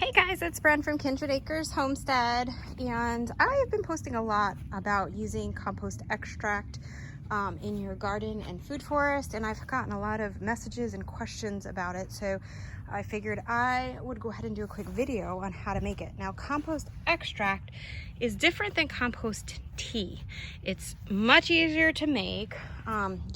Hey guys, it's Bren from Kindred Acres Homestead, and I've been posting a lot about using compost extract in your garden and food forest, and I've gotten a lot of messages and questions about it, so I figured I would go ahead and do a quick video on how to make it. Now, compost extract is different than compost tea. It's much easier to make.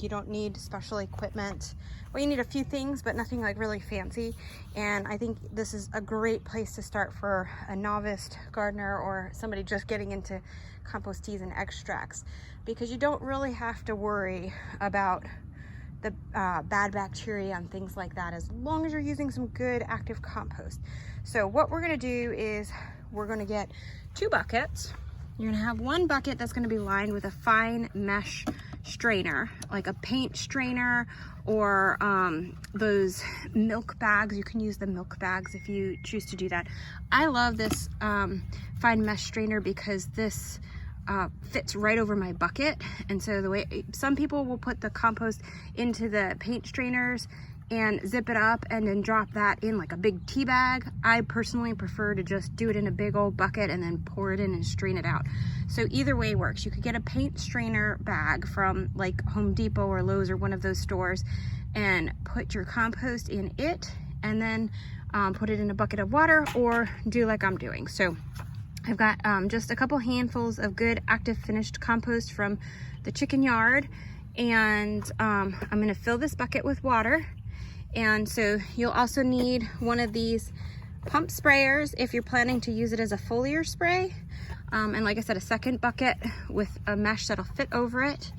You don't need special equipment. Well, you need a few things, but nothing like really fancy. And I think this is a great place to start for a novice gardener or somebody just getting into compost teas and extracts, because you don't really have to worry about the bad bacteria and things like that, as long as you're using some good active compost. So what we're going to do is we're going to get 2 buckets. You're going to have 1 bucket that's going to be lined with a fine mesh strainer, like a paint strainer, or those milk bags. You can use the milk bags if you choose to do that. I love this fine mesh strainer because this fits right over my bucket. And so the way some people will put the compost into the paint strainers and zip it up and then drop that in like a big tea bag. I personally prefer to just do it in a big old bucket and then pour it in and strain it out. So either way works. You could get a paint strainer bag from like Home Depot or Lowe's or one of those stores and put your compost in it, and then put it in a bucket of water, or do like I'm doing. So I've got just a couple handfuls of good active finished compost from the chicken yard, and I'm going to fill this bucket with water. And so you'll also need one of these pump sprayers if you're planning to use it as a foliar spray. And like I said, a second bucket with a mesh that'll fit over it.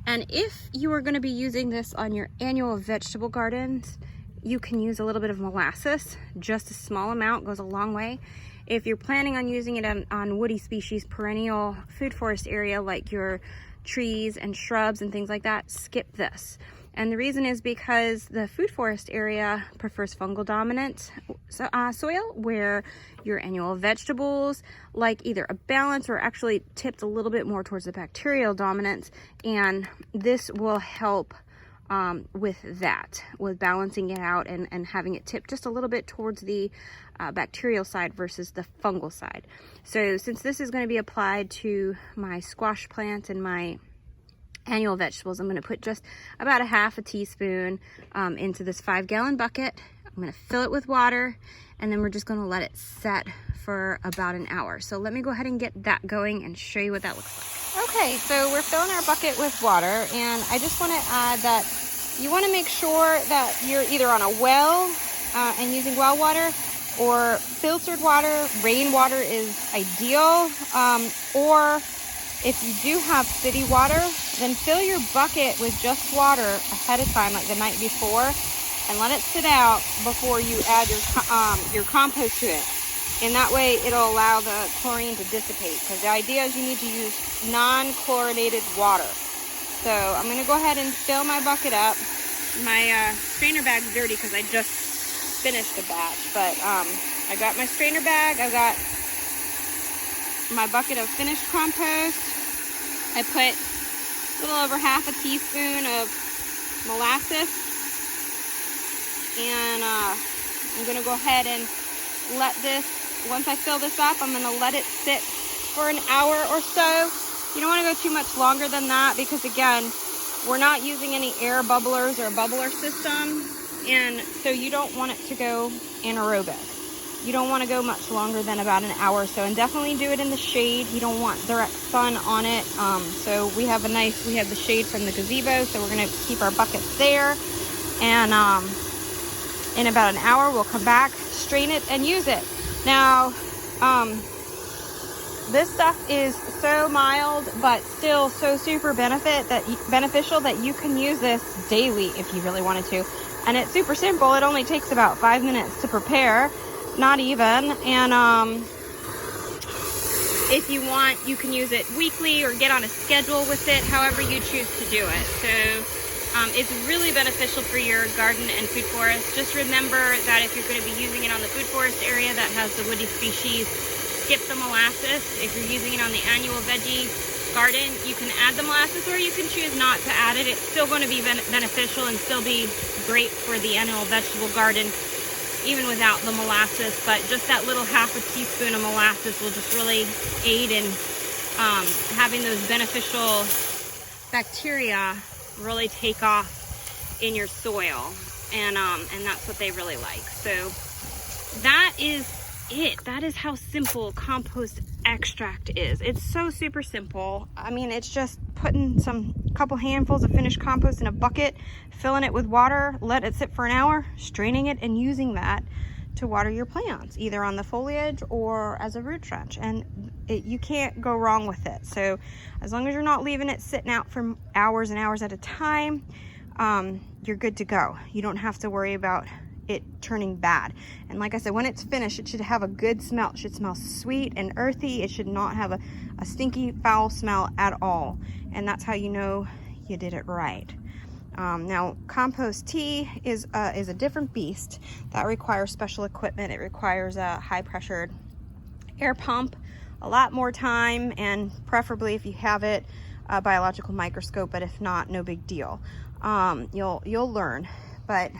And if you are going to be using this on your annual vegetable gardens, you can use a little bit of molasses. Just a small amount goes a long way. If you're planning on using it on woody species, perennial food forest area like your trees and shrubs and things like that, skip this. And the reason is because the food forest area prefers fungal dominant soil, where your annual vegetables like either a balance or actually tipped a little bit more towards the bacterial dominance. And this will help with that, with balancing it out and having it tip just a little bit towards the bacterial side versus the fungal side. So since this is going to be applied to my squash plants and my annual vegetables, I'm going to put just about a half a teaspoon into this 5-gallon bucket. I'm going to fill it with water, and then we're just going to let it set for about an hour. So let me go ahead and get that going and show you what that looks like. Okay, so we're filling our bucket with water, and I just want to add that you want to make sure that you're either on a well and using well water, or filtered water. Rainwater is ideal, or if you do have city water, then fill your bucket with just water ahead of time, like the night before, and let it sit out before you add your compost to it. And that way it'll allow the chlorine to dissipate, because the idea is you need to use non-chlorinated water. So I'm going to go ahead and fill my bucket up. My strainer bag's dirty because I just finished a batch, but I got my strainer bag. I've got my bucket of finished compost. I put a little over half a teaspoon of molasses, and I'm going to go ahead and let this, once I fill this up, I'm going to let it sit for an hour or so. You don't want to go too much longer than that, because again, we're not using any air bubblers or a bubbler system, and so you don't want it to go anaerobic. You don't want to go much longer than about an hour or so, and definitely do it in the shade. You don't want direct sun on it. So we have the shade from the gazebo, so we're going to keep our buckets there. And in about an hour, we'll come back, strain it, and use it. Now, this stuff is so mild, but still so super beneficial that you can use this daily if you really wanted to. And it's super simple. It only takes about 5 minutes to prepare. Not even. And if you want, you can use it weekly or get on a schedule with it, however you choose to do it. So it's really beneficial for your garden and food forest. Just remember that if you're going to be using it on the food forest area that has the woody species, skip the molasses. If you're using it on the annual veggie garden, you can add the molasses, or you can choose not to add it. It's still going to be beneficial and still be great for the annual vegetable garden. even without the molasses, but just that little half a teaspoon of molasses will just really aid in having those beneficial bacteria really take off in your soil, and that's what they really like. So that is it. That is how simple compost extract is. It's so super simple. I mean, it's just putting couple handfuls of finished compost in a bucket, filling it with water, let it sit for an hour, straining it, and using that to water your plants, either on the foliage or as a root drench. And you can't go wrong with it. So as long as you're not leaving it sitting out for hours and hours at a time, you're good to go. You don't have to worry about it turning bad. And like I said, when it's finished, it should have a good smell. It should smell sweet and earthy. It should not have a stinky, foul smell at all. And that's how you know you did it right. Now, compost tea is a different beast. That requires special equipment. It requires a high-pressured air pump, a lot more time, and preferably, if you have it, a biological microscope. But if not, no big deal. You'll learn. But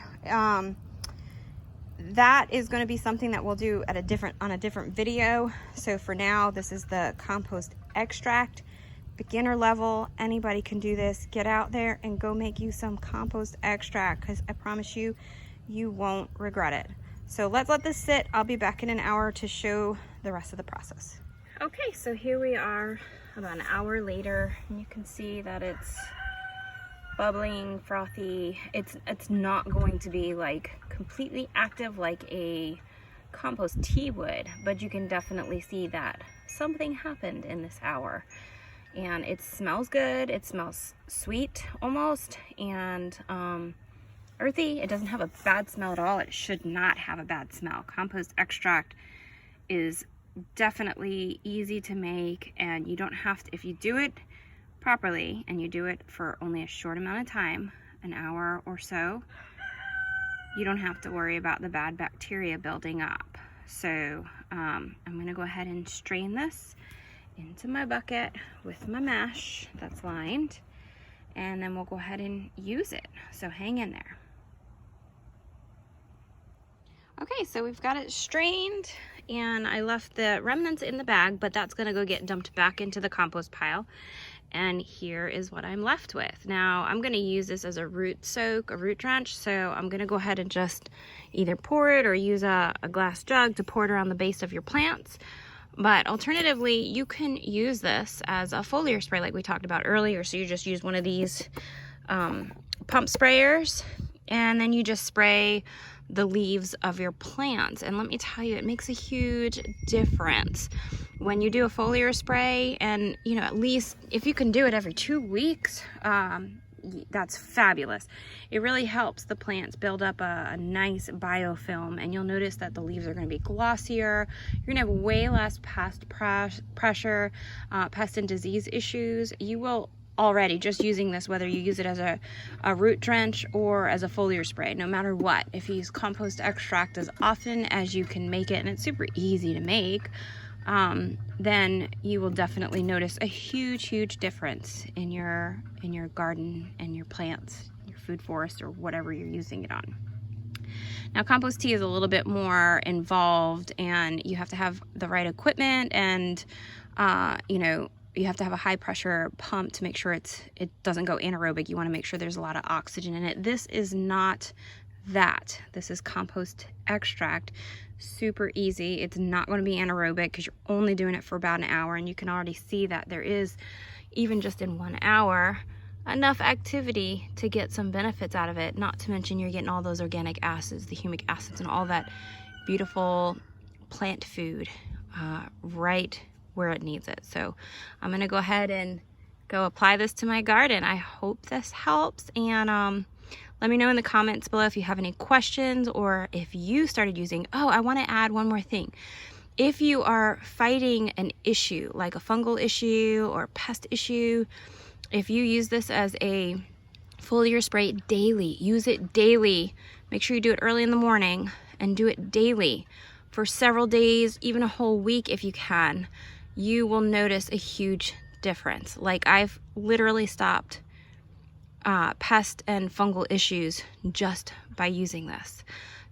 that is going to be something that we'll do on a different video. So for now, this is the compost extract. Beginner level, anybody can do this. Get out there and go make you some compost extract, because I promise you, you won't regret it. So let's let this sit. I'll be back in an hour to show the rest of the process. Okay, so here we are about an hour later, and you can see that it's bubbling, frothy. It's not going to be like completely active like a compost tea would, but you can definitely see that something happened in this hour. And it smells good. It smells sweet almost, and earthy. It doesn't have a bad smell at all. It should not have a bad smell. Compost extract is definitely easy to make, and you don't have to, if you do it properly and you do it for only a short amount of time, an hour or so, you don't have to worry about the bad bacteria building up. So I'm going to go ahead and strain this into my bucket with my mesh that's lined, and then we'll go ahead and use it. So hang in there. Okay, so we've got it strained, and I left the remnants in the bag, but that's going to go get dumped back into the compost pile. And here is what I'm left with. Now I'm going to use this as a root soak, a root drench. So I'm going to go ahead and just either pour it or use a glass jug to pour it around the base of your plants. But alternatively, you can use this as a foliar spray like we talked about earlier. So you just use one of these pump sprayers, and then you just spray the leaves of your plants. And let me tell you, it makes a huge difference when you do a foliar spray. And you know, at least if you can do it every 2 weeks, that's fabulous. It really helps the plants build up a nice biofilm, and you'll notice that the leaves are going to be glossier. You're going to have way less pest pressure, pest and disease issues. You will already, just using this, whether you use it as a root drench or as a foliar spray, no matter what, if you use compost extract as often as you can make it, and it's super easy to make, then you will definitely notice a huge difference in your garden and your plants, your food forest, or whatever you're using it on. Now, compost tea is a little bit more involved, and you have to have the right equipment, and you know, you have to have a high pressure pump to make sure it doesn't go anaerobic. You want to make sure there's a lot of oxygen in it. This is not that. This is compost extract. Super easy. It's not going to be anaerobic because you're only doing it for about an hour, and you can already see that there is, even just in 1 hour, enough activity to get some benefits out of it. Not to mention you're getting all those organic acids, the humic acids, and all that beautiful plant food right where it needs it. So I'm going to go ahead and go apply this to my garden. I hope this helps, and let me know in the comments below if you have any questions, or if you started using. Oh, I want to add one more thing. If you are fighting an issue like a fungal issue or pest issue, if you use this as a foliar spray daily, use it daily. Make sure you do it early in the morning, and do it daily for several days, even a whole week if you can. You will notice a huge difference. Like, I've literally stopped pest and fungal issues just by using this.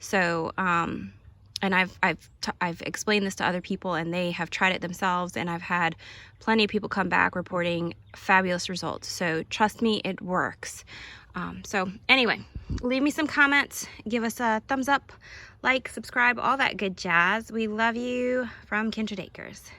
So, and I've explained this to other people, and they have tried it themselves, and I've had plenty of people come back reporting fabulous results. So trust me, it works. So anyway, leave me some comments, give us a thumbs up, like, subscribe, all that good jazz. We love you from Kindred Acres.